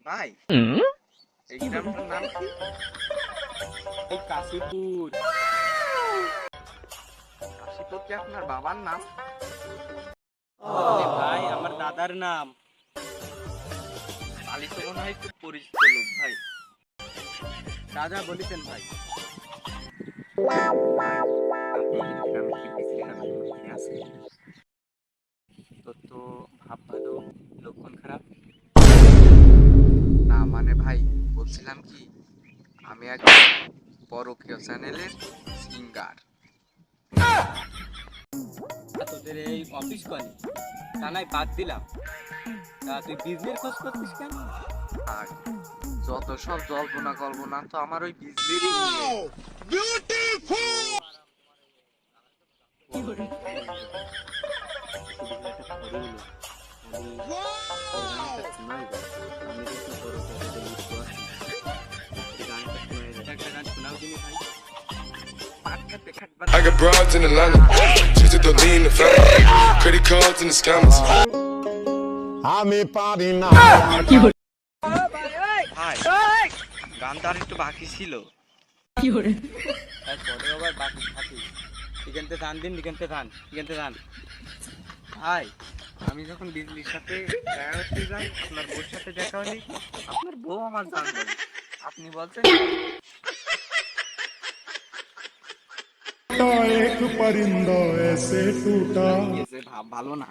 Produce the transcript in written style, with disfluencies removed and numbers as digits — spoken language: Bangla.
ভাই এই গ্রামটার নাম কি? এই কাশীপুর। কাশীপুর কি আপনার বাবার নাম? আরে ভাই আমার দাদার নাম। আলী তো মনে হয় খুব পরিচিত লোক ভাই। দাদা বলেছেন ভাই। আপনি এই গ্রামে কি বিজলি নামের মধ্যে আছে? তোর তো ভাব ভালো, লক্ষণ খারাপ। না মানে ভাই, বলছিলাম কি, আমি এক পরকীয় চ্যানেলের সিঙ্গার। তোদের এই অফিস কনে তা নাই বাদ দিলাম, তা তুই বিজলির খোঁজ করছিস কেন? আর যত সব জল্পনা কল্পনা তো আমার ওই বিজলির নিয়ে। একটা গান শোনাও দিনি ভাই। পাটখাতে খাটবা I got broads in Atlanta, just to lean the family, credit cards and the scammers. আমি পারি না ভাই, গানটা আর একটু বাকি ছিল। তাই পরে আবার বাকি থাকি। এখানতে ধান দিন, এখানতে ধান, এখানতে ধান। ভাই, আমি যখন বিজলির সাথে দেখা করতে যাই, আপনার বউর সাথে দেখা হলে আপনার বউ আমার জান বলে। আপনি বলছেন तो एक परिंदा ऐसे टूटा ভাব ভালো না।